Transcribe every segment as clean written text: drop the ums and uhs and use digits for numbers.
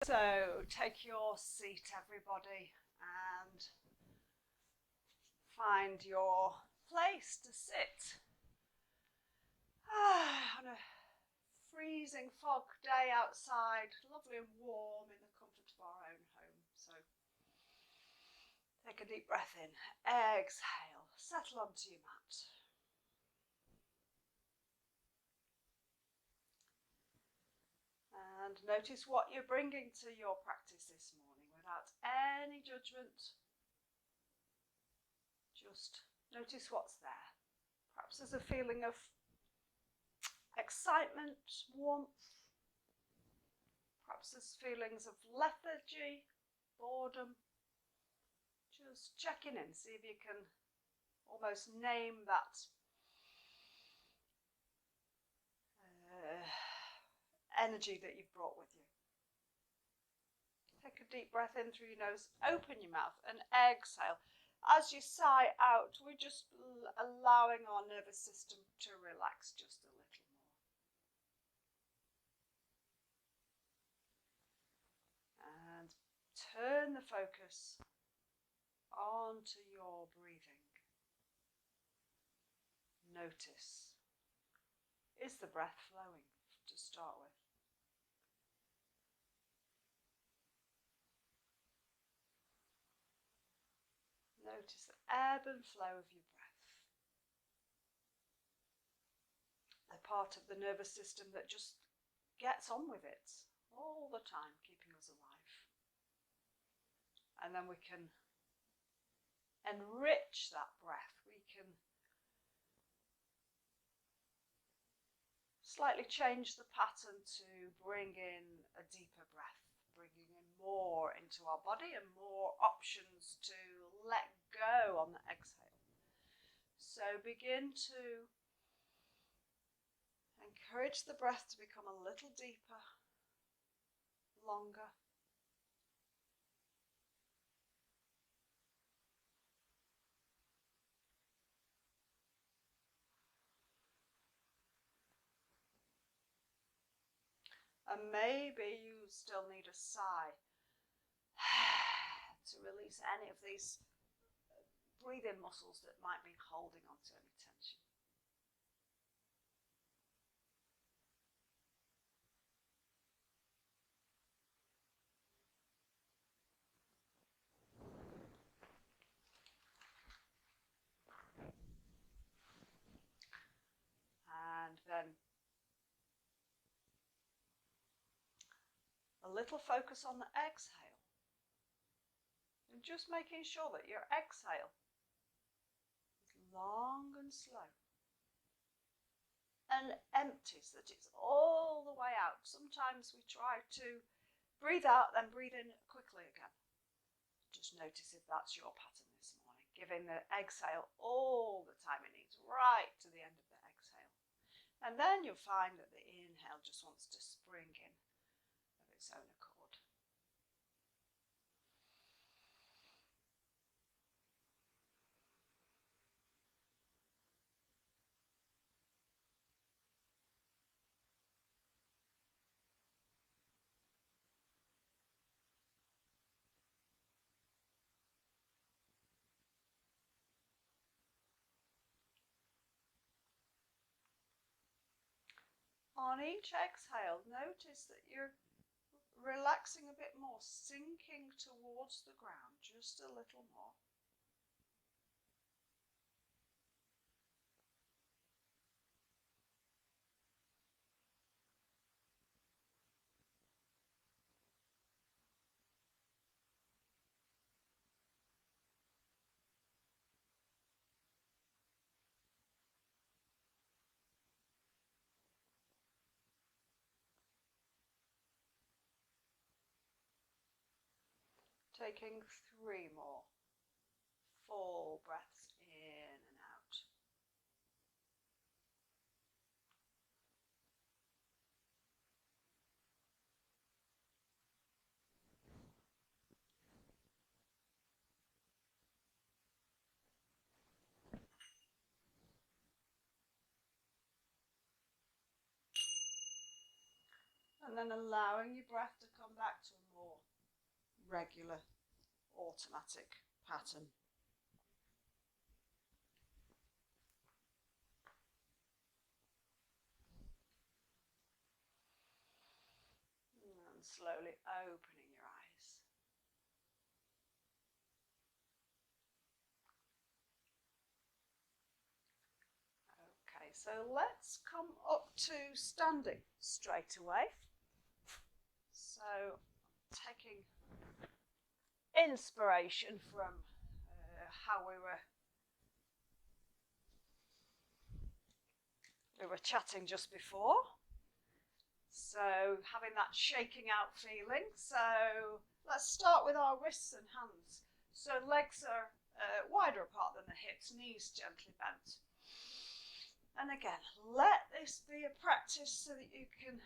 So take your seat, everybody, and find your place to sit. On a freezing fog day outside, lovely and warm in the comfort of our own home. So take a deep breath in, exhale, settle onto your mat. And notice what you're bringing to your practice this morning without any judgment. Just notice what's there. Perhaps there's a feeling of excitement, warmth. Perhaps there's feelings of lethargy, boredom. Just checking in, see if you can almost name that energy that you've brought with you. Take a deep breath in through your nose, open your mouth and exhale. As you sigh out, we're just allowing our nervous system to relax just a little more. And turn the focus onto your breathing. Notice, is the breath flowing to start with? Notice the ebb and flow of your breath. The part of the nervous system that just gets on with it all the time, keeping us alive. And then we can enrich that breath. We can slightly change the pattern to bring in a deeper breath, bringing in more into our body and more options to let go on the exhale. So begin to encourage the breath to become a little deeper, longer. And maybe you still need a sigh to release any of these breathing muscles that might be holding onto any tension. And then a little focus on the exhale. And just making sure that your exhale is long and slow. And empties, that it's all the way out. Sometimes we try to breathe out, then breathe in quickly again. Just notice if that's your pattern this morning. Giving the exhale all the time it needs, right to the end of the exhale. And then you'll find that the inhale just wants to spring in of its own accord. On each exhale, notice that you're relaxing a bit more, sinking towards the ground just a little more. Taking 3 more full breaths in and out. And then allowing your breath to come back to a regular automatic pattern. And slowly opening your eyes. Okay, so let's come up to standing straight away. So taking inspiration from how we were chatting just before. So having that shaking out feeling. So let's start with our wrists and hands. So legs are wider apart than the hips, knees gently bent. And again, let this be a practice so that you can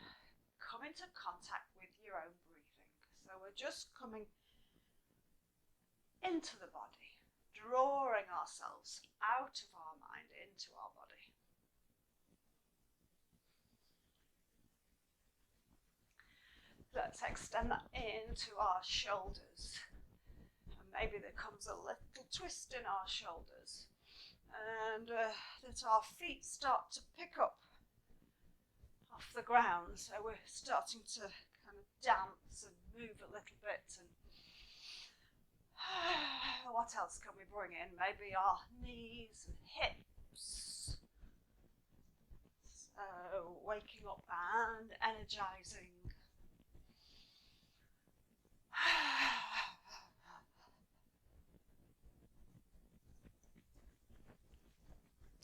come into contact with your own breathing. So we're just coming into the body, drawing ourselves out of our mind into our body. Let's extend that into our shoulders. And maybe there comes a little twist in our shoulders. And that our feet start to pick up off the ground. So we're starting to kind of dance and move a little bit. And what else can we bring in? Maybe our knees and hips. So waking up and energizing.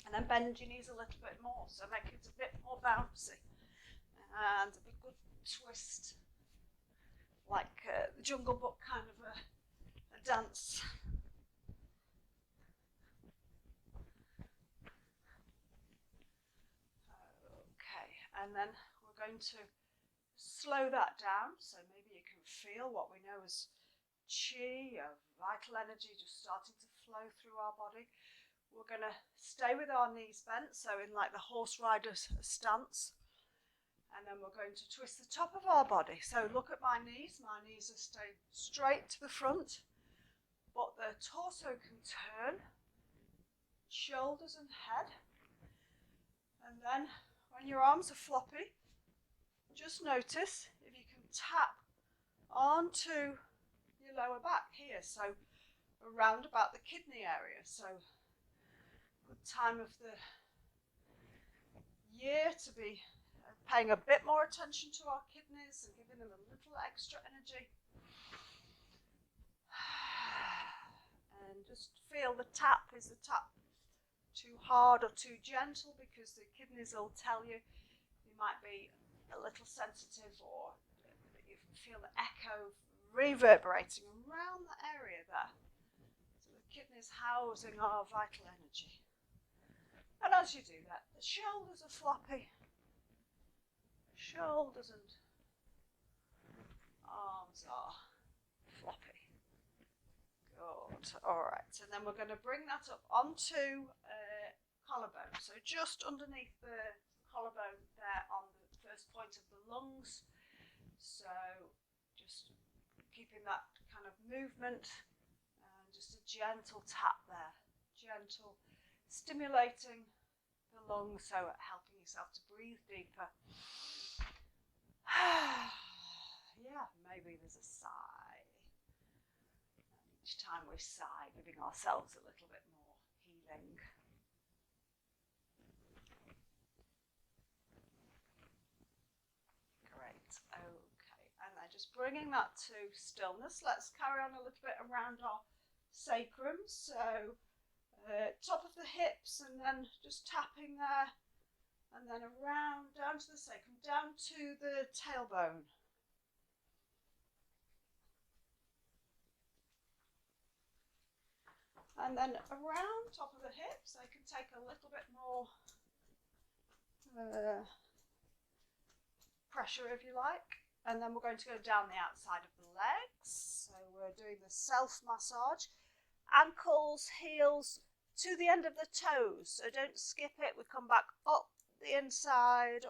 And then bend your knees a little bit more, so make it a bit more bouncy. And a good twist, like the Jungle Book kind of a dance. Okay, and then we're going to slow that down, so maybe you can feel what we know as chi, vital energy just starting to flow through our body. We're going to stay with our knees bent, so in like the horse rider's stance. And then we're going to twist the top of our body. So look at my knees are staying straight to the front, but the torso can turn, shoulders and head. And then when your arms are floppy, just notice if you can tap onto your lower back here, so around about the kidney area. So good time of the year to be paying a bit more attention to our kidneys and giving them a little extra energy. And just feel the tap. Is the tap too hard or too gentle? Because the kidneys will tell you. You might be a little sensitive, or you feel the echo reverberating around the area there. So the kidneys housing our vital energy. And as you do that, the shoulders are floppy. Shoulders and arms are floppy. Good. All right. And then we're going to bring that up onto collarbone. So just underneath the collarbone there on the first point of the lungs. So just keeping that kind of movement and just a gentle tap there. Gentle. Stimulating the lungs, so helping yourself to breathe deeper. Yeah, maybe there's a sigh. And each time we sigh, giving ourselves a little bit more healing. Great, okay. And then just bringing that to stillness. Let's carry on a little bit around our sacrum. So top of the hips, and then just tapping there, and then around down to the sacrum, down to the tailbone. And then around top of the hips, I can take a little bit more pressure if you like. And then we're going to go down the outside of the legs. So we're doing the self massage. Ankles, heels, to the end of the toes, so don't skip it. We come back up the inside,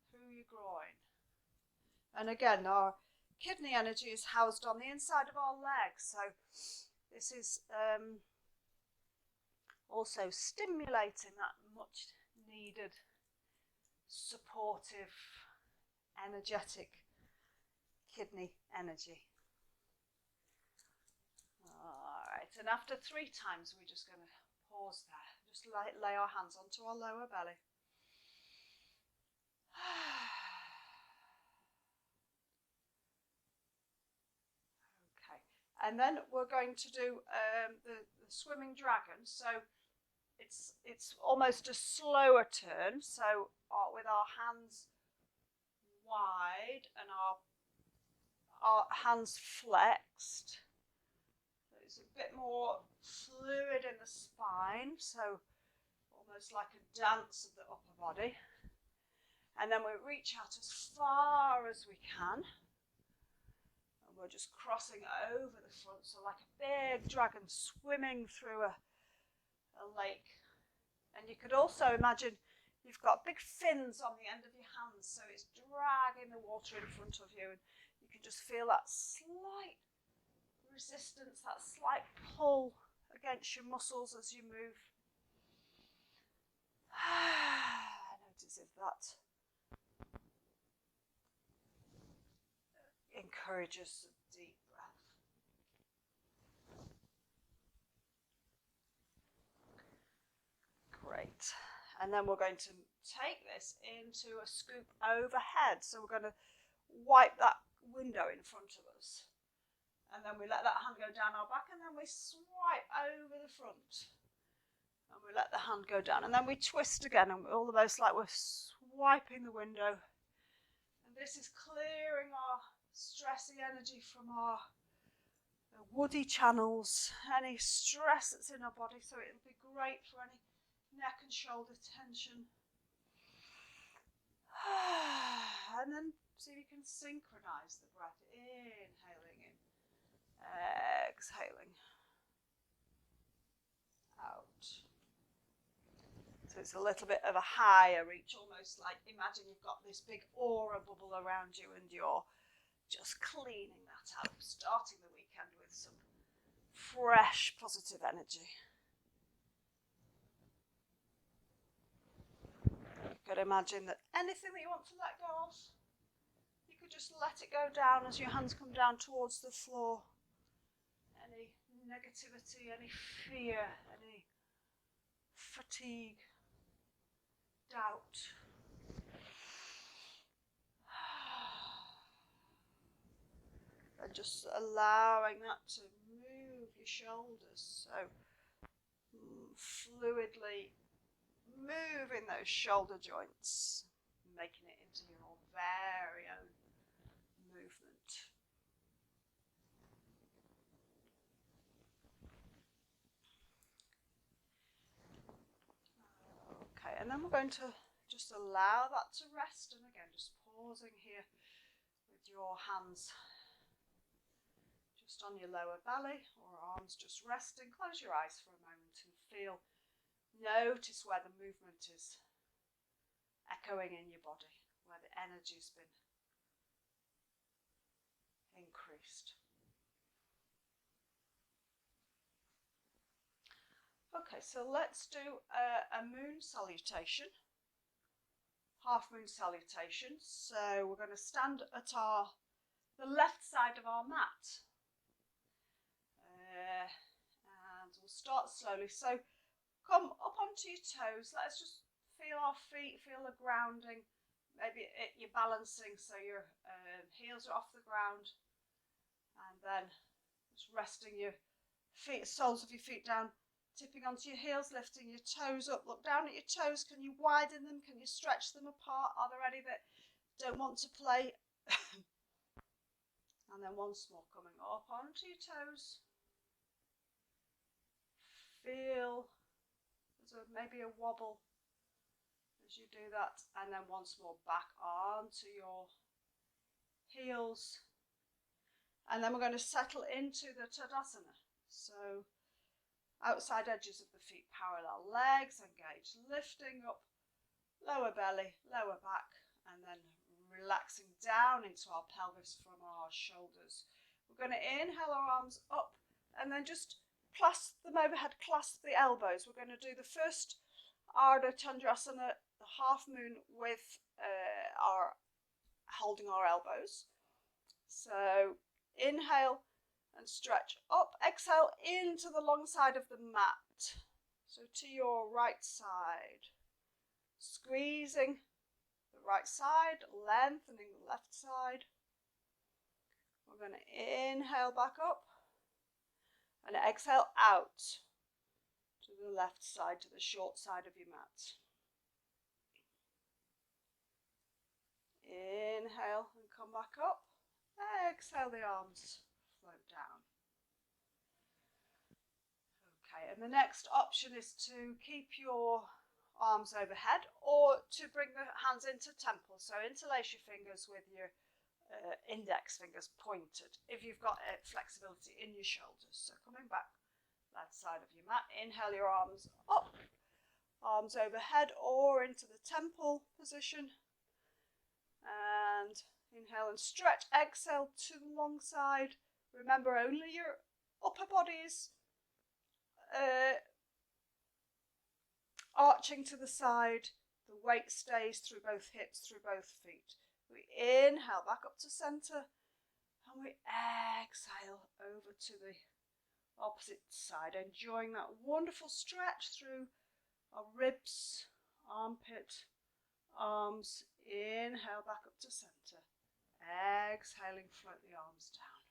through your groin. And again, our kidney energy is housed on the inside of our legs. So this is also stimulating that much needed, supportive, energetic kidney energy. Alright, and after 3 times we're just going to pause there. Just lay our hands onto our lower belly. Okay, and then we're going to do the swimming dragon. So it's almost a slower turn. So with our hands wide and our hands flexed. So it's a bit more fluid in the spine. So almost like a dance of the upper body. And then we reach out as far as we can. And we're just crossing over the front. So like a big dragon swimming through a lake. And you could also imagine you've got big fins on the end of your hands. So it's dragging the water in front of you. And you can just feel that slight resistance, that slight pull against your muscles as you move. Notice if that encourages a deep breath. Great. And then we're going to take this into a scoop overhead. So we're going to wipe that window in front of us. And then we let that hand go down our back, and then we swipe over the front. And we let the hand go down, and then we twist again, and almost like we're swiping the window. And this is clearing our stressy energy from our woody channels, any stress that's in our body, so it'll be great for any neck and shoulder tension. And then see if you can synchronize the breath, inhaling in, exhaling out. So it's a little bit of a higher reach, almost like imagine you've got this big aura bubble around you and you're just cleaning that out, starting the weekend with some fresh, positive energy. You could imagine that anything that you want to let go of, you could just let it go down as your hands come down towards the floor. Any negativity, any fear, any fatigue, doubt. And just allowing that to move your shoulders. So fluidly moving those shoulder joints, making it into your very own movement. Okay, and then we're going to just allow that to rest, and again just pausing here with your hands just on your lower belly or arms just resting. Close your eyes for a moment and notice where the movement is echoing in your body, where the energy's been increased. Okay, so let's do a moon salutation, half moon salutation. So we're going to stand at the left side of our mat. And we'll start slowly. So come up onto your toes. Let's just feel our feet, feel the grounding. Maybe you're balancing so your heels are off the ground. And then just resting your feet, soles of your feet down, tipping onto your heels, lifting your toes up. Look down at your toes. Can you widen them? Can you stretch them apart? Are there any that don't want to play? And then once more, coming up onto your toes. Feel there's maybe a wobble as you do that, and then once more back onto your heels, and then we're going to settle into the Tadasana. So outside edges of the feet parallel, legs engaged, lifting up lower belly, lower back, and then relaxing down into our pelvis from our shoulders. We're going to inhale our arms up and then just clasp them overhead, clasp the elbows. We're going to do the first Ardha Chandrasana, the half moon, with holding our elbows. So inhale and stretch up, exhale into the long side of the mat. So to your right side, squeezing the right side, lengthening the left side. We're going to inhale back up and exhale out to the left side, to the short side of your mat. Inhale and come back up. Exhale, the arms float down. Okay, and the next option is to keep your arms overhead or to bring the hands into temple. So interlace your fingers with your index fingers pointed if you've got flexibility in your shoulders. So coming back, left side of your mat, inhale your arms up, arms overhead or into the temple position, and inhale and stretch, exhale to the long side. Remember, only your upper body is arching to the side, the weight stays through both hips, through both feet. We inhale back up to centre and we exhale over to the opposite side, enjoying that wonderful stretch through our ribs, armpit, arms. Inhale back up to centre, exhaling, float the arms down.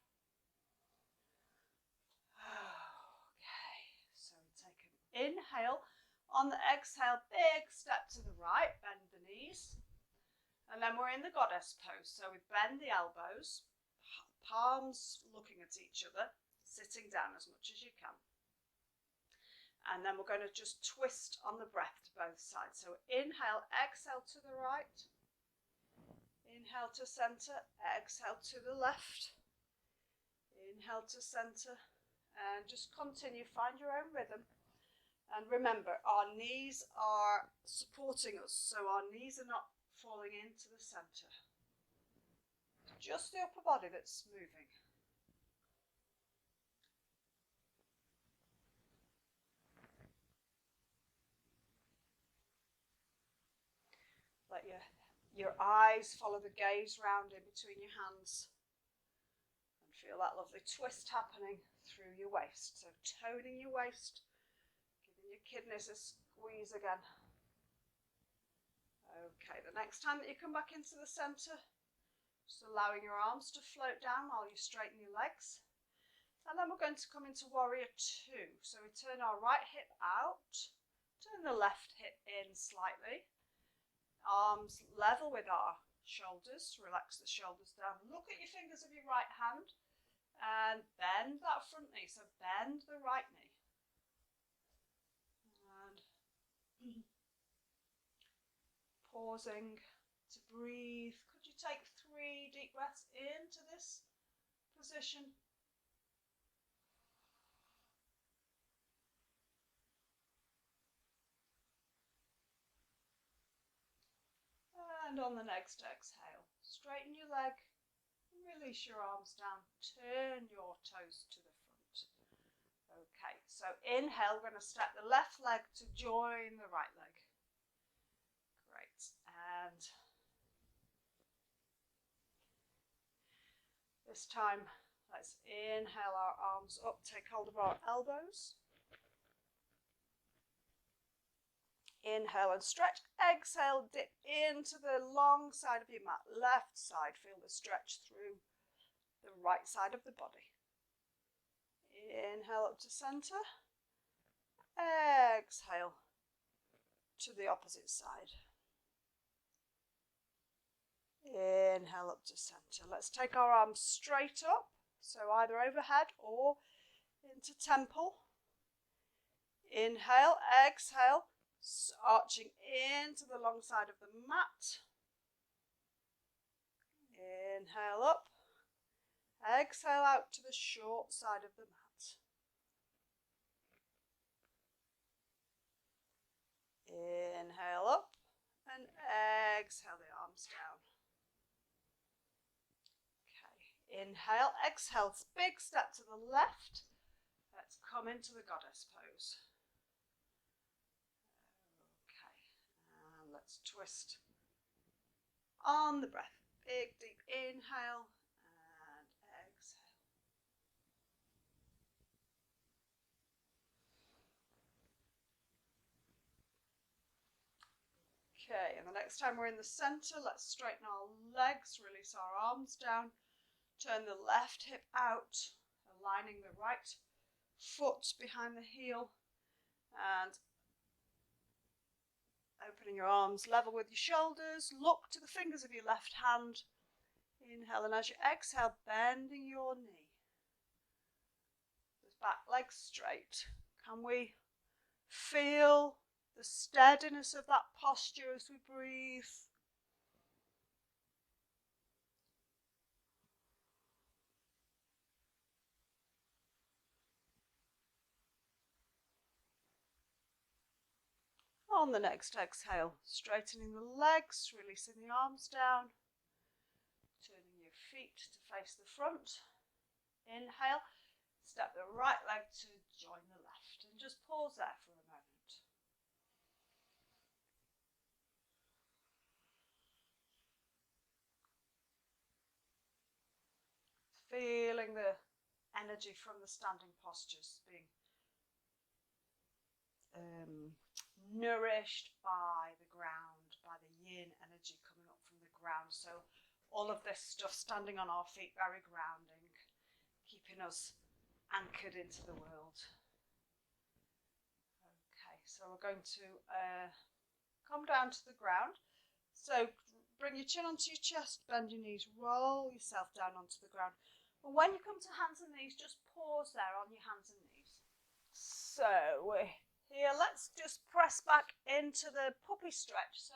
Okay, so we take an inhale. On the exhale, big step to the right, bend the knees. And then we're in the goddess pose. So we bend the elbows, palms looking at each other, sitting down as much as you can. And then we're going to just twist on the breath to both sides. So inhale, exhale to the right. Inhale to centre, exhale to the left. Inhale to centre, and just continue, find your own rhythm. And remember, our knees are supporting us, so our knees are not falling into the centre. Just the upper body that's moving. Let your eyes follow the gaze round in between your hands. And feel that lovely twist happening through your waist. So toning your waist, giving your kidneys a squeeze again. Okay, the next time that you come back into the centre, just allowing your arms to float down while you straighten your legs. And then we're going to come into Warrior 2. So we turn our right hip out, turn the left hip in slightly. Arms level with our shoulders, relax the shoulders down. Look at your fingers of your right hand and bend that front knee. So bend the right knee. And pausing to breathe. Could you take 3 deep breaths into this position? And on the next exhale, straighten your leg, release your arms down, turn your toes to the front. Okay, so inhale, we're going to step the left leg to join the right leg. Great, and this time, let's inhale our arms up, take hold of our elbows. Inhale and stretch, exhale, dip into the long side of your mat, left side, feel the stretch through the right side of the body. Inhale up to centre, exhale to the opposite side. Inhale up to centre. Let's take our arms straight up, so either overhead or into temple. Inhale, exhale, arching into the long side of the mat. Inhale up, exhale out to the short side of the mat. Inhale up and exhale the arms down. Inhale, exhale, big step to the left. Let's come into the goddess pose. Okay, and let's twist on the breath. Big, deep inhale and exhale. Okay, and the next time we're in the center, let's straighten our legs, release our arms down, turn the left hip out, aligning the right foot behind the heel, and opening your arms level with your shoulders. Look to the fingers of your left hand. Inhale, and as you exhale, bending your knee. The back leg straight. Can we feel the steadiness of that posture as we breathe? On the next exhale, straightening the legs, releasing the arms down, turning your feet to face the front. Inhale, step the right leg to join the left, and just pause there for a moment. Feeling the energy from the standing postures being nourished by the ground, by the yin energy coming up from the ground. So all of this stuff standing on our feet, very grounding, keeping us anchored into the world. Okay, so we're going to come down to the ground. So bring your chin onto your chest, bend your knees, roll yourself down onto the ground. And when you come to hands and knees, just pause there on your hands and knees. So we're here, let's just press back into the puppy stretch. So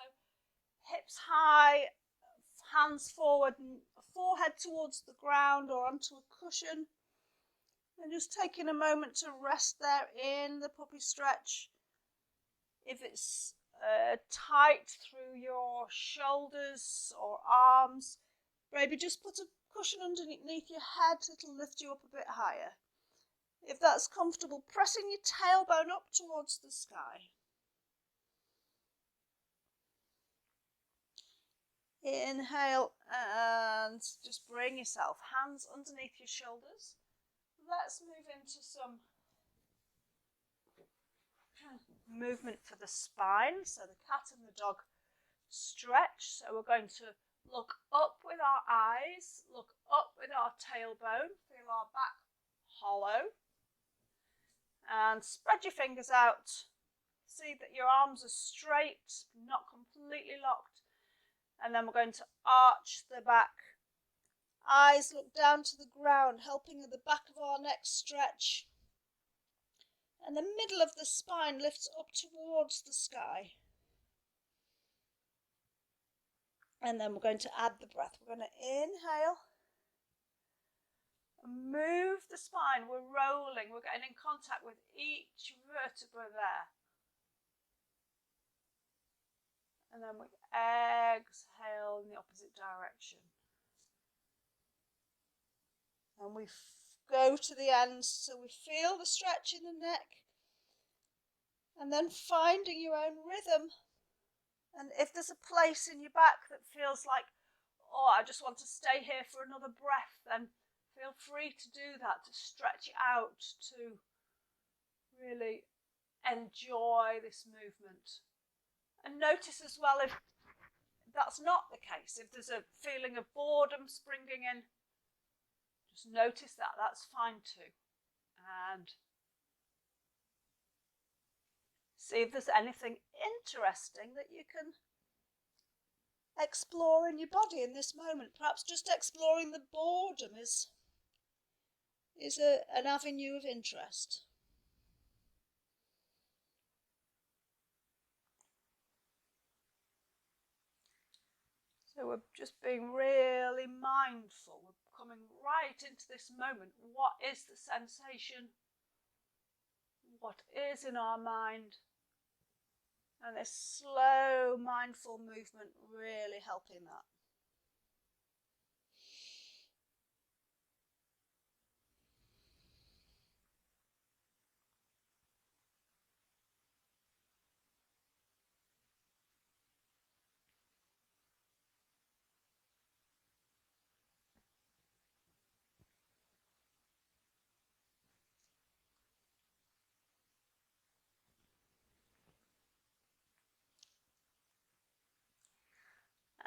hips high, hands forward, forehead towards the ground or onto a cushion. And just taking a moment to rest there in the puppy stretch. If it's tight through your shoulders or arms, maybe just put a cushion underneath your head, it'll lift you up a bit higher. If that's comfortable, pressing your tailbone up towards the sky. Inhale and just bring yourself, hands underneath your shoulders. Let's move into some movement for the spine. So the cat and the dog stretch. So we're going to look up with our eyes, look up with our tailbone, feel our back hollow. And spread your fingers out. See that your arms are straight, not completely locked. And then we're going to arch the back. Eyes look down to the ground, helping the back of our neck stretch. And the middle of the spine lifts up towards the sky. And then we're going to add the breath. We're going to inhale. Move the spine, we're rolling, we're getting in contact with each vertebra there. And then we exhale in the opposite direction. And we go to the ends, so we feel the stretch in the neck. And then finding your own rhythm. And if there's a place in your back that feels like, oh, I just want to stay here for another breath, then feel free to do that, to stretch it out, to really enjoy this movement. And notice as well if that's not the case, if there's a feeling of boredom springing in, just notice that, that's fine too. And see if there's anything interesting that you can explore in your body in this moment. Perhaps just exploring the boredom is an avenue of interest. So we're just being really mindful. We're coming right into this moment. What is the sensation? What is in our mind? And this slow, mindful movement really helping that.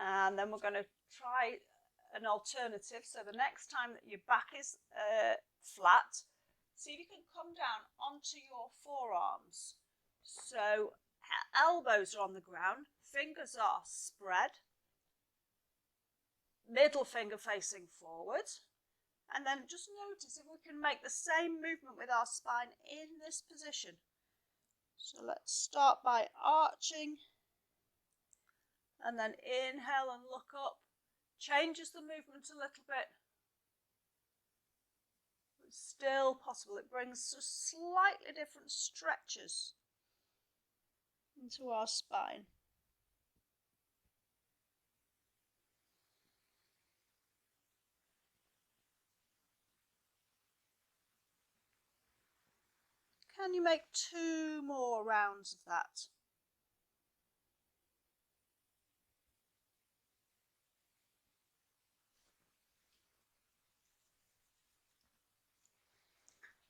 And then we're going to try an alternative. So the next time that your back is flat, see if you can come down onto your forearms. So elbows are on the ground, fingers are spread, middle finger facing forward. And then just notice if we can make the same movement with our spine in this position. So let's start by arching. And then inhale and look up. Changes the movement a little bit. It's still possible. It brings just slightly different stretches into our spine. Can you make 2 more rounds of that?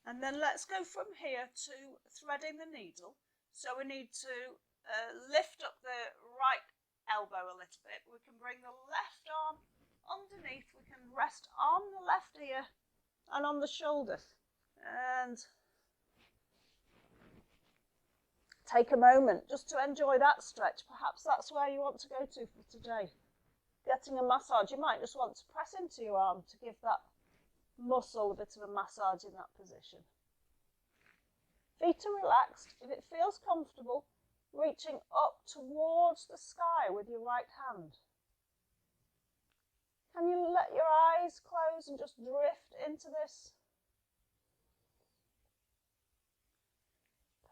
And then let's go from here to threading the needle. So we need to lift up the right elbow a little bit. We can bring the left arm underneath. We can rest on the left ear and on the shoulder. And take a moment just to enjoy that stretch. Perhaps that's where you want to go to for today. Getting a massage. You might just want to press into your arm to give that muscle a bit of a massage in that position. Feet are relaxed. If it feels comfortable, reaching up towards the sky with your right hand. Can you let your eyes close and just drift into this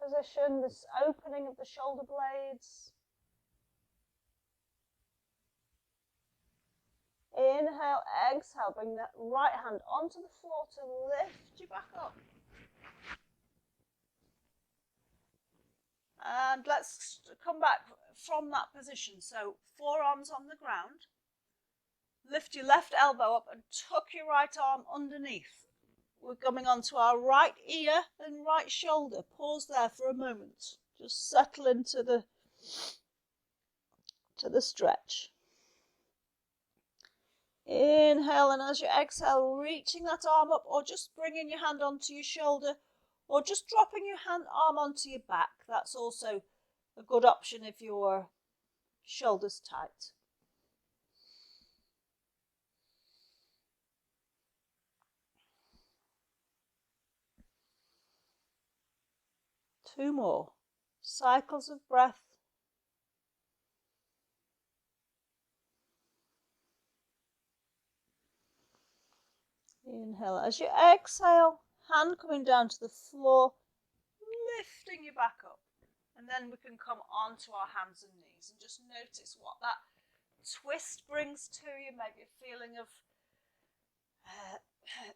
position, this opening of the shoulder blades? Inhale, exhale, bring that right hand onto the floor to lift you back up. And let's come back from that position. So forearms on the ground. Lift your left elbow up and tuck your right arm underneath. We're coming onto our right ear and right shoulder. Pause there for a moment. Just settle into the stretch. Inhale, and as you exhale, reaching that arm up, or just bringing your hand onto your shoulder, or just dropping your arm onto your back. That's also a good option if your shoulder's tight. Two more cycles of breath. Inhale. As you exhale, hand coming down to the floor, lifting you back up. And then we can come onto our hands and knees and just notice what that twist brings to you. Maybe a feeling of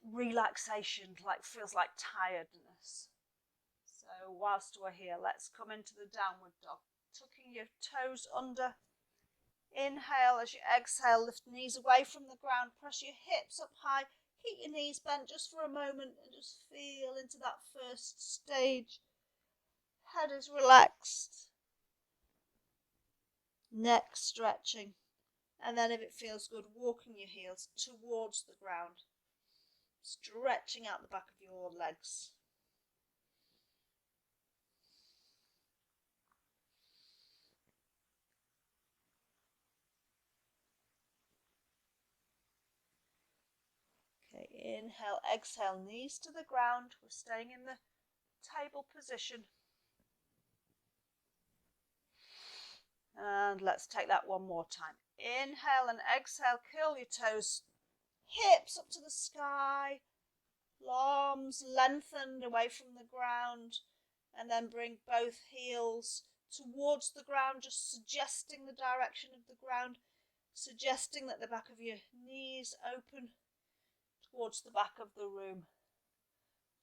relaxation, feels like tiredness. So whilst we're here, let's come into the downward dog. Tucking your toes under. Inhale. As you exhale, lift knees away from the ground. Press your hips up high. Keep your knees bent just for a moment and just feel into that first stage. Head is relaxed. Neck stretching. And then if it feels good, walking your heels towards the ground. Stretching out the back of your legs. Okay, inhale, exhale, knees to the ground. We're staying in the table position. And let's take that one more time. Inhale and exhale, curl your toes, hips up to the sky, arms lengthened away from the ground, and then bring both heels towards the ground, just suggesting the direction of the ground, suggesting that the back of your knees open towards the back of the room.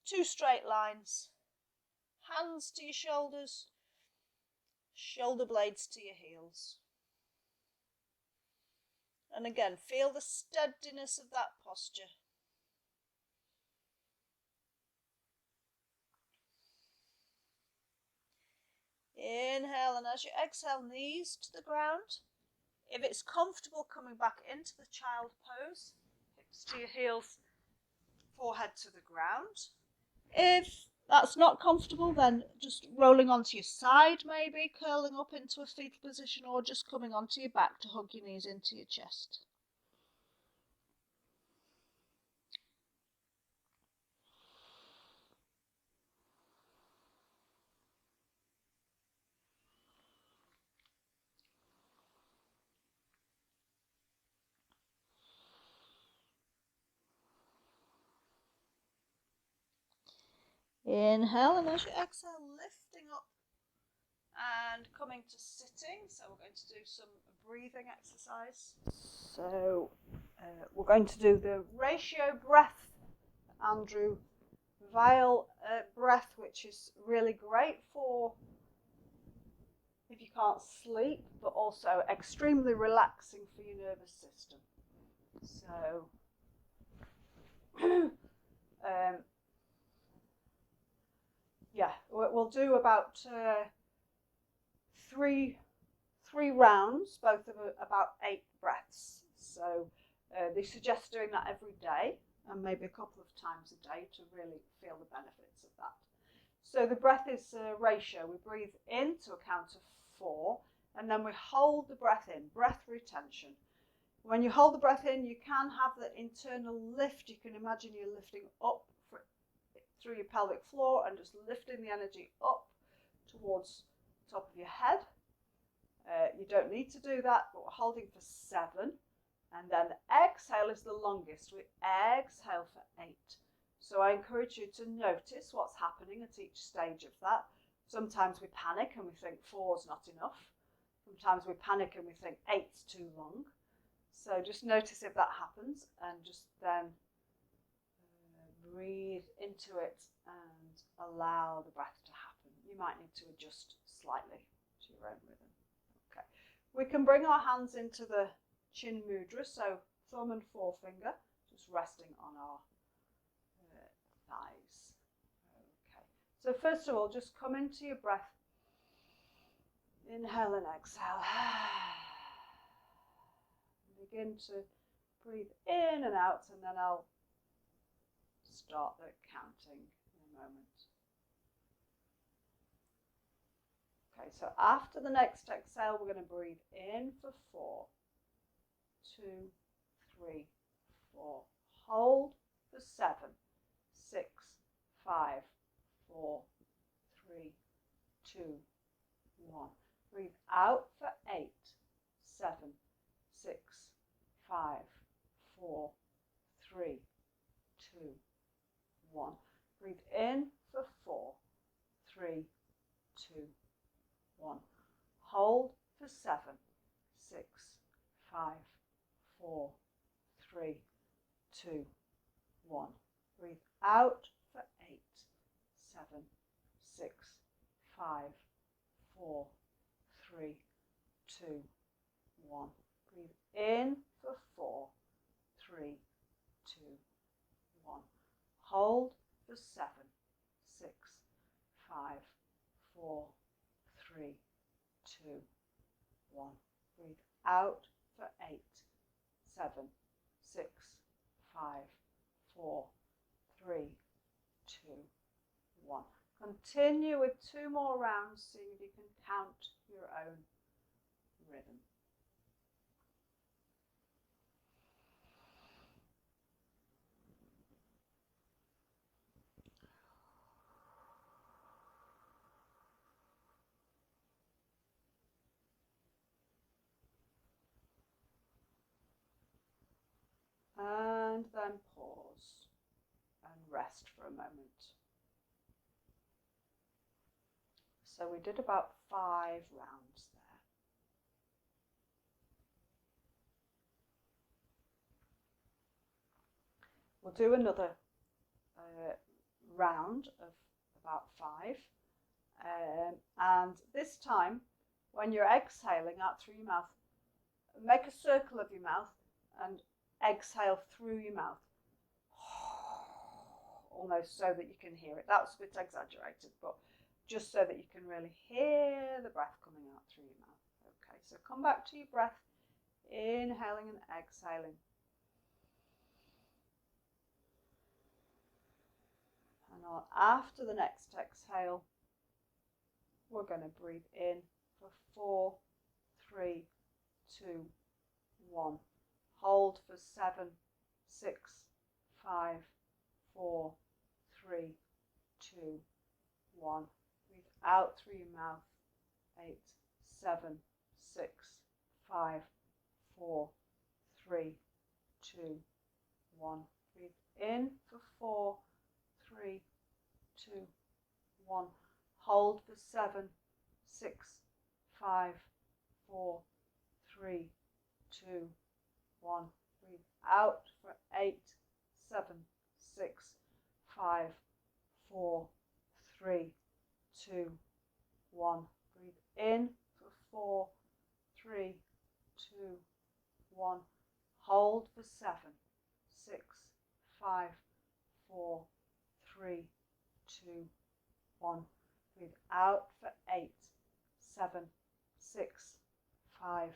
2 straight lines, hands to your shoulders, shoulder blades to your heels. And again, feel the steadiness of that posture. Inhale, and as you exhale, knees to the ground. If it's comfortable, coming back into the child pose, hips to your heels, forehead to the ground. If that's not comfortable, then just rolling onto your side, maybe curling up into a fetal position, or just coming onto your back to hug your knees into your chest. Inhale, and as you exhale, lifting up and coming to sitting. So we're going to do some breathing exercise. So we're going to do the ratio breath, Andrew Weil breath, which is really great for if you can't sleep, but also extremely relaxing for your nervous system. So yeah, we'll do about three rounds, both of about 8 breaths. So they suggest doing that every day and maybe a couple of times a day to really feel the benefits of that. So the breath is a ratio. We breathe in to a count of 4 and then we hold the breath in, breath retention. When you hold the breath in, you can have the internal lift. You can imagine you're lifting up through your pelvic floor and just lifting the energy up towards the top of your head. You don't need to do that, but we're holding for 7. And then the exhale is the longest. We exhale for 8. So I encourage you to notice what's happening at each stage of that. Sometimes we panic and we think 4 is not enough. Sometimes we panic and we think 8's too long. So just notice if that happens and just then breathe into it and allow the breath to happen. You might need to adjust slightly to your own rhythm. Okay. We can bring our hands into the Chin Mudra, so thumb and forefinger just resting on our thighs. Okay. So first of all, just come into your breath. Inhale and exhale. Begin to breathe in and out, and then I'll start the counting in a moment. Okay, so after the next exhale, we're going to breathe in for 4, 2, 3, 4. Hold for 7, 6, 5, 4, 3, 2, 1. Breathe out for 8, 7, 6, 5, 4, 3, 2, 1. Breathe in for 4, 3, 2, 1. Hold for 7, 6, 5, 4, 3, 2, 1. Breathe out for 8, 7, 6, 5, 4, 3, 2, 1. Breathe in for 4, 3, 2, 1. Hold for 7, 6, 5, 4, 3, 2, 1. Breathe out for 8, 7, 6, 5, 4, 3, 2, 1. Continue with 2 more rounds, seeing if you can count your own rhythm. And then pause and rest for a moment. So we did about 5 rounds there. We'll do another round of about 5. And this time, when you're exhaling out through your mouth, make a circle of your mouth and exhale through your mouth. Almost so that you can hear it. That was a bit exaggerated, but just so that you can really hear the breath coming out through your mouth. Okay, so come back to your breath. Inhaling and exhaling. And after the next exhale, we're going to breathe in for 4, 3, 2, 1. Hold for 7, 6, 5, 4, 3, 2, 1. Breathe out through your mouth. 8, 7, 6, 5, 4, 3, 2, 1. Breathe in for 4, 3, 2, 1. Hold for 7, 6, 5, 4, 3, 2, 1. Breathe out for 8, 7, 6, 5, 4, 3, 2, 1. Breathe in for 4, 3, 2, 1. Hold for 7, 6, 5, 4, 3, 2, 1. Breathe out for 8, 7, 6, 5,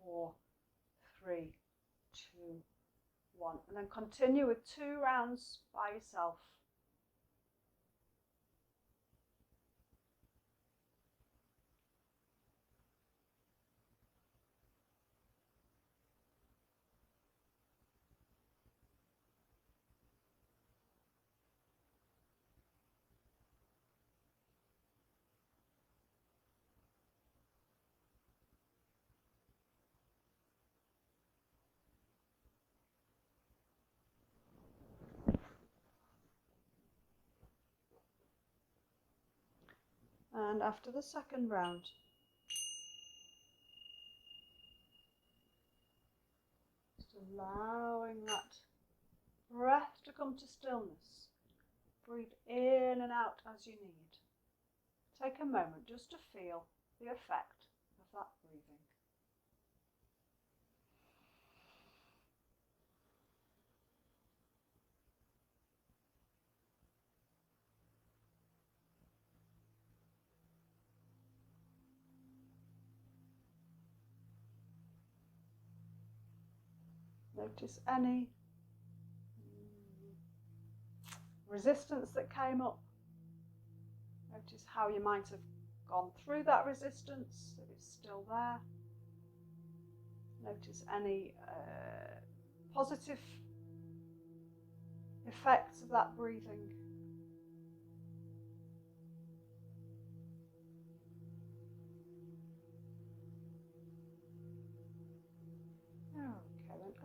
4, 3, 2, 1. And then continue with 2 rounds by yourself. And after the second round, just allowing that breath to come to stillness. Breathe in and out as you need. Take a moment just to feel the effect of that breathing. Notice any resistance that came up. Notice how you might have gone through that resistance, if it's still there. Notice any positive effects of that breathing.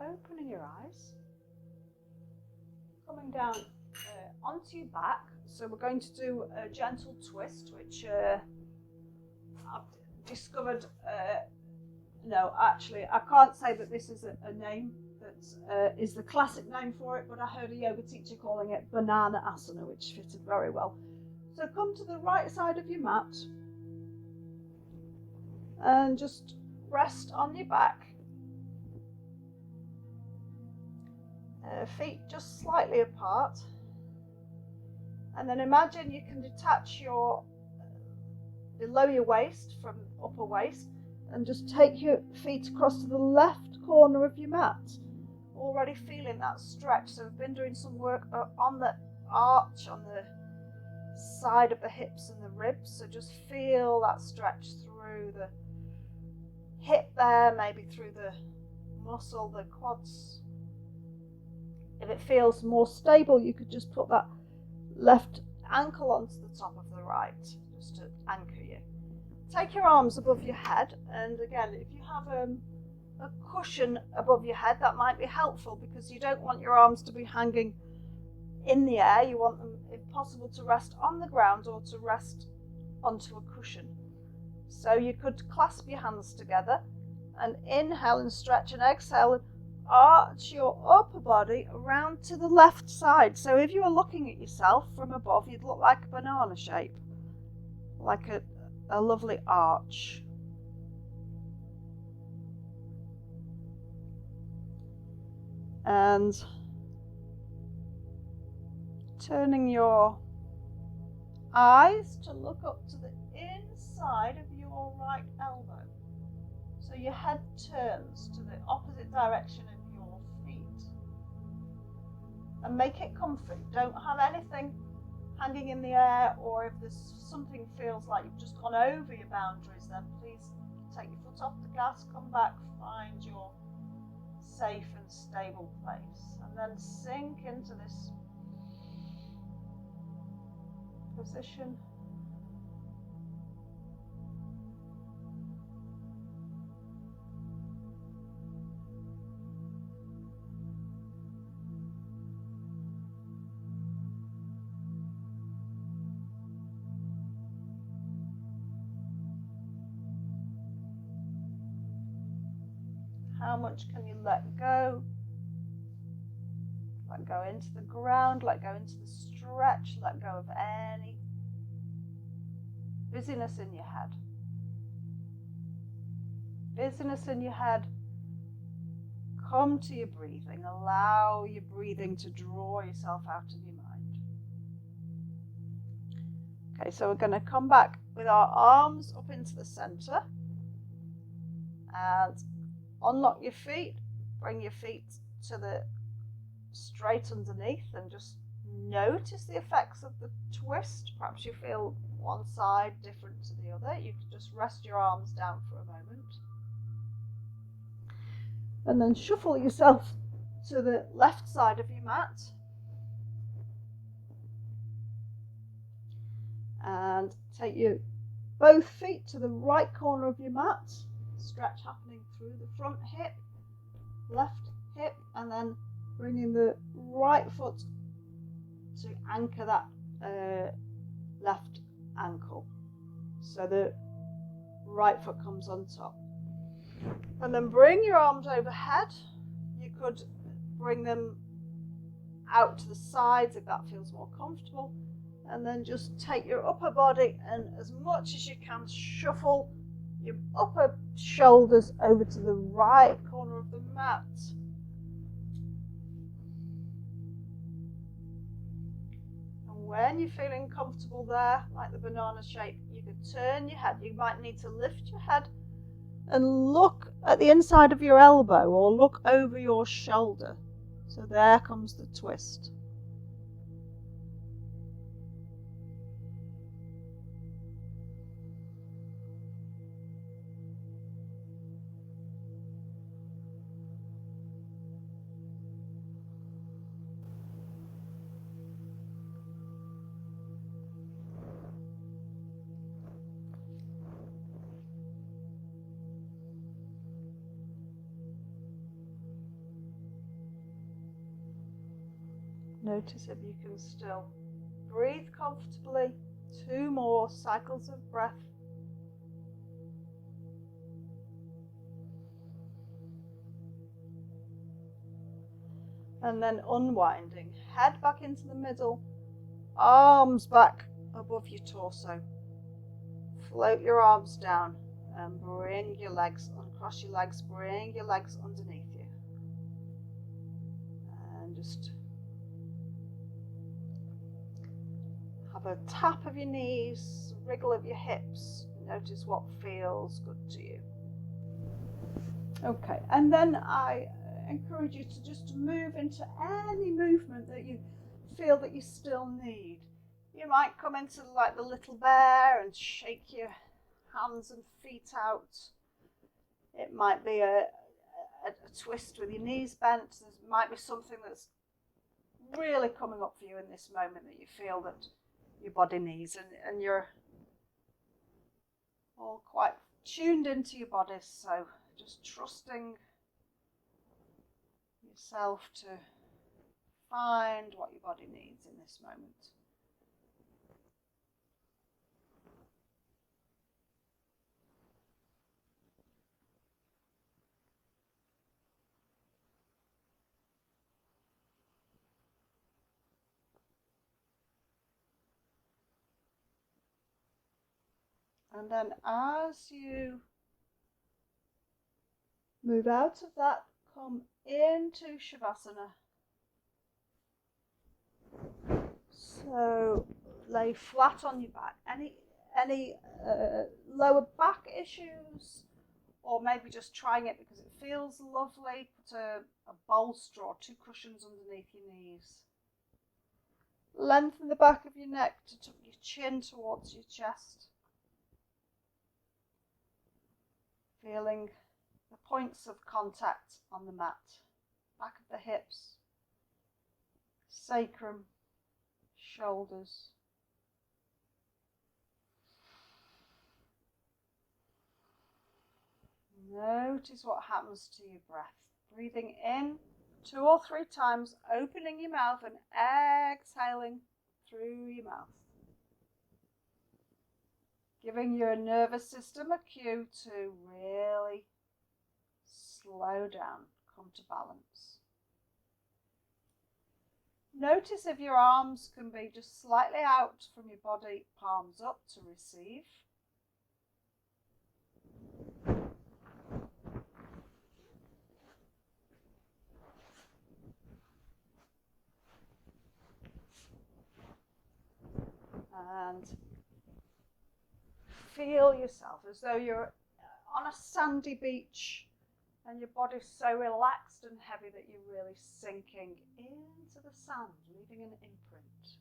Opening your eyes, coming down onto your back. So we're going to do a gentle twist, which I've discovered, no, actually, I can't say that this is a name that is the classic name for it, but I heard a yoga teacher calling it banana asana, which fitted very well. So come to the right side of your mat and just rest on your back. Feet just slightly apart, and then imagine you can detach below your waist from upper waist and just take your feet across to the left corner of your mat, already feeling that stretch. So we've been doing some work on the arch on the side of the hips and the ribs, so just feel that stretch through the hip there, maybe through the muscle, the quads. If it feels more stable, you could just put that left ankle onto the top of the right, just to anchor you. Take your arms above your head, and again, if you have a cushion above your head, that might be helpful, because you don't want your arms to be hanging in the air. You want them, if possible, to rest on the ground or to rest onto a cushion. So you could clasp your hands together and inhale and stretch, and exhale and arch your upper body around to the left side. So if you were looking at yourself from above, you'd look like a banana shape, like a lovely arch. And turning your eyes to look up to the inside of your right elbow. So So your head turns to the opposite direction of your feet. And make it comfy. Don't have anything hanging in the air, or if there's something feels like you've just gone over your boundaries, then please take your foot off the gas, come back, find your safe and stable place, and then sink into this position. How much can you let go? Let go into the ground, let go into the stretch, let go of any busyness in your head. Busyness in your head, come to your breathing. Allow your breathing to draw yourself out of your mind. Okay, so we're going to come back with our arms up into the center and unlock your feet. Bring your feet to the straight underneath and just notice the effects of the twist. Perhaps you feel one side different to the other. You can just rest your arms down for a moment. And then shuffle yourself to the left side of your mat. And take your both feet to the right corner of your mat. Stretch happening through the front hip, left hip, and then bringing the right foot to anchor that left ankle. So the right foot comes on top. And then bring your arms overhead. You could bring them out to the sides if that feels more comfortable. And then just take your upper body and as much as you can shuffle your upper shoulders over to the right corner of the mat. And when you're feeling comfortable there, like the banana shape, you could turn your head. You might need to lift your head and look at the inside of your elbow or look over your shoulder. So there comes the twist. Notice if you can still breathe comfortably. 2 more cycles of breath. And then unwinding. Head back into the middle. Arms back above your torso. Float your arms down and bring your legs, uncross your legs, bring your legs underneath you. And just have a tap of your knees, wriggle of your hips. Notice what feels good to you. Okay, and then I encourage you to just move into any movement that you feel that you still need. You might come into like the little bear and shake your hands and feet out. It might be a twist with your knees bent. There might be something that's really coming up for you in this moment that you feel that your body needs, and you're all quite tuned into your body, so just trusting yourself to find what your body needs in this moment. And then as you move out of that, come into Shavasana. So lay flat on your back. Any lower back issues or maybe just trying it because it feels lovely. Put a bolster or 2 cushions underneath your knees. Lengthen the back of your neck to tuck your chin towards your chest. Feeling the points of contact on the mat. Back of the hips, sacrum, shoulders. Notice what happens to your breath. Breathing in 2 or 3 times, opening your mouth and exhaling through your mouth. Giving your nervous system a cue to really slow down, come to balance. Notice if your arms can be just slightly out from your body, palms up to receive. And feel yourself as though you're on a sandy beach and your body's so relaxed and heavy that you're really sinking into the sand, leaving an imprint.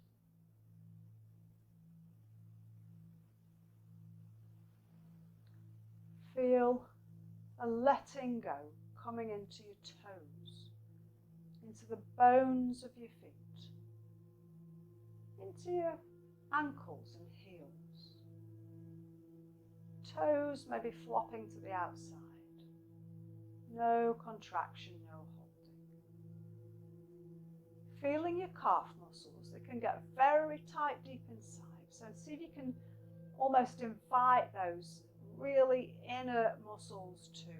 Feel a letting go coming into your toes, into the bones of your feet, into your ankles and heels. Toes may be flopping to the outside. No contraction, no holding. Feeling your calf muscles, they can get very tight deep inside. So see if you can almost invite those really inner muscles to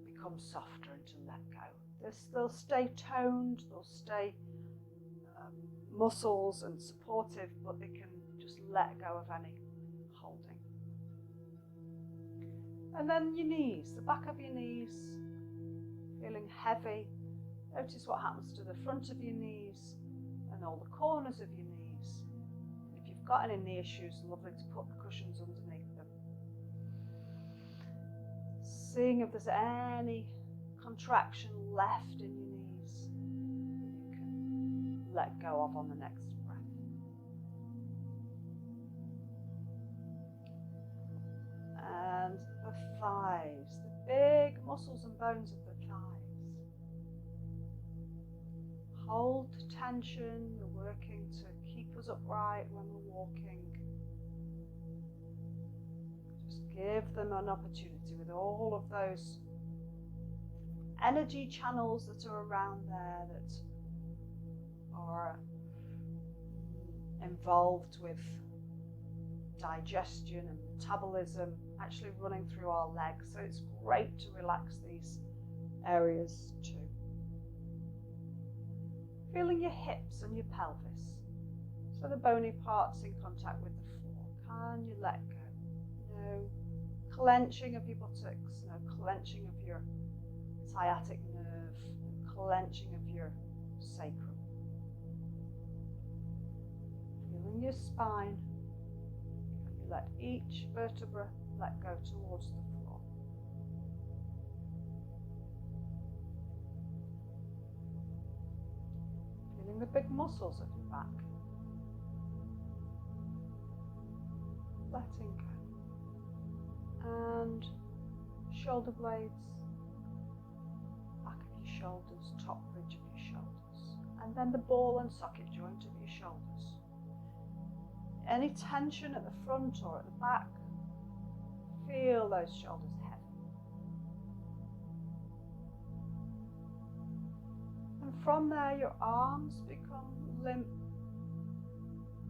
become softer and to let go. They'll stay toned, they'll stay muscles and supportive, but they can just let go of any holding. And then your knees, the back of your knees, feeling heavy. Notice what happens to the front of your knees and all the corners of your knees. If you've got any knee issues, lovely to put the cushions underneath them. Seeing if there's any contraction left in your knees that you can let go of on the next breath. And the thighs, the big muscles and bones of the thighs. Hold tension, they're working to keep us upright when we're walking. Just give them an opportunity with all of those energy channels that are around there that are involved with digestion and metabolism actually running through our legs. So it's great to relax these areas too. Feeling your hips and your pelvis. So the bony parts in contact with the floor. Can you let go? No clenching of your buttocks, no clenching of your sciatic nerve, no clenching of your sacrum. Feeling your spine. Can you let each vertebra let go towards the floor? Feeling the big muscles of your back. Letting go. And shoulder blades, back of your shoulders, top ridge of your shoulders. And then the ball and socket joint of your shoulders. Any tension at the front or at the back, feel those shoulders heavy. And from there, your arms become limp.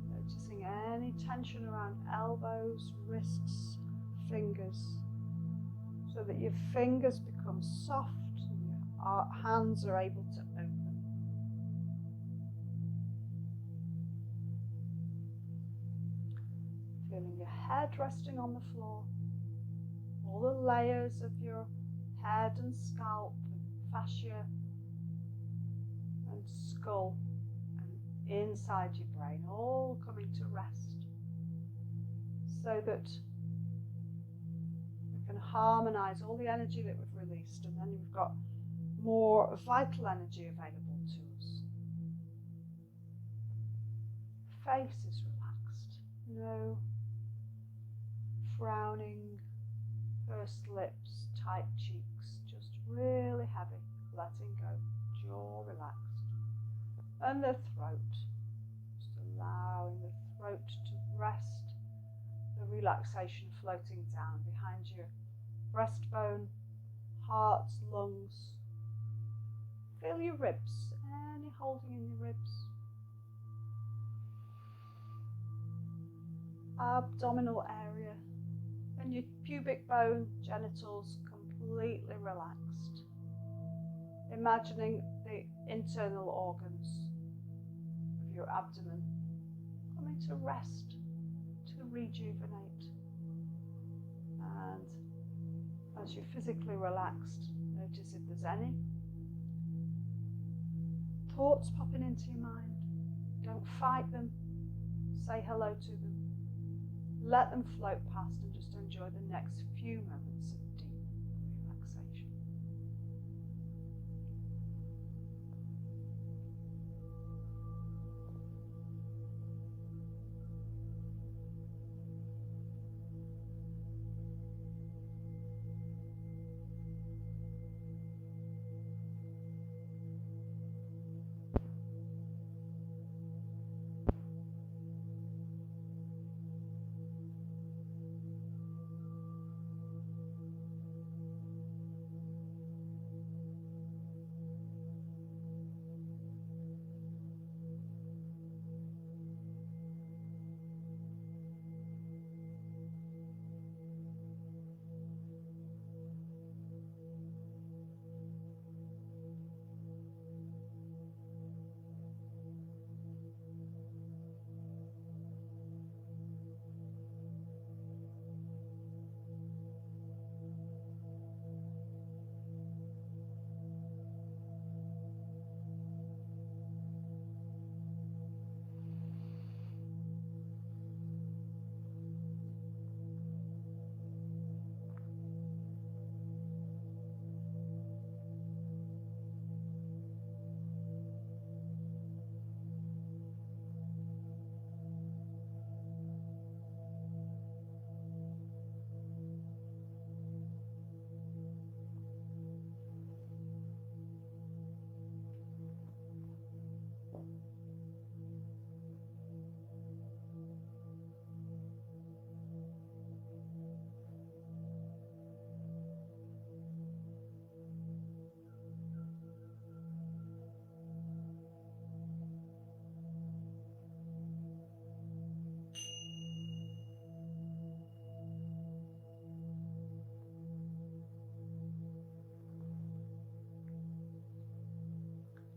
Noticing any tension around elbows, wrists, fingers, so that your fingers become soft and your hands are able to open. Feeling your head resting on the floor, all the layers of your head and scalp and fascia and skull and inside your brain all coming to rest, so that can harmonise all the energy that we've released, and then we've got more vital energy available to us. Face is relaxed, no frowning, pursed lips, tight cheeks, just really heavy, letting go, jaw relaxed. And the throat, just allowing the throat to rest, the relaxation floating down behind your breastbone, heart, lungs. Feel your ribs, any holding in your ribs. Abdominal area and your pubic bone, genitals completely relaxed. Imagining the internal organs of your abdomen coming to rest, to rejuvenate. And as you're physically relaxed, notice if there's any thoughts popping into your mind. Don't fight them. Say hello to them. Let them float past and just enjoy the next few moments of deep relaxation.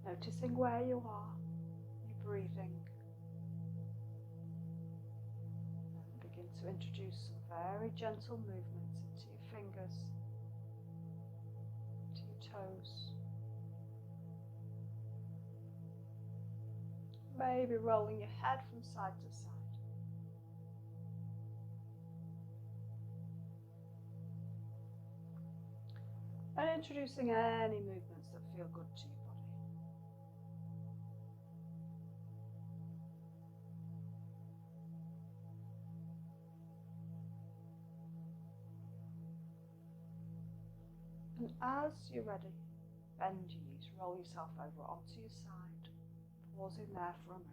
Noticing where you are, your breathing. And begin to introduce some very gentle movements into your fingers, to your toes. Maybe rolling your head from side to side. And introducing any movements that feel good to your body. And as you're ready, bend your knees, roll yourself over onto your side, pausing there for a moment.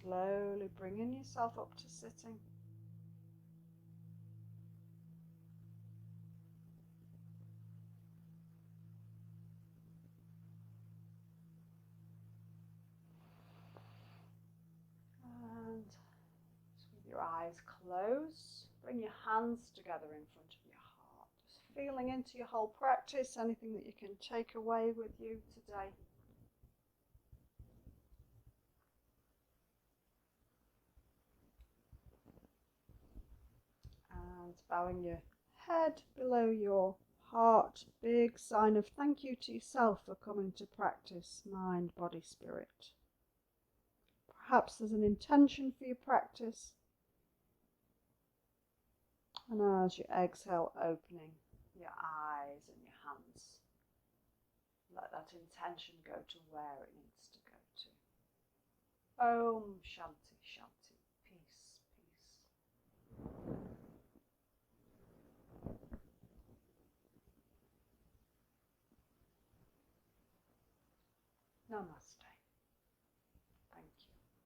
Slowly bringing yourself up to sitting. And with your eyes closed, bring your hands together in front of your heart. Just feeling into your whole practice, anything that you can take away with you today. And bowing your head below your heart, big sign of thank you to yourself for coming to practice mind, body, spirit. Perhaps there's an intention for your practice. And as you exhale, opening your eyes and your hands, let that intention go to where it needs to go to. Om Shanti Shanti.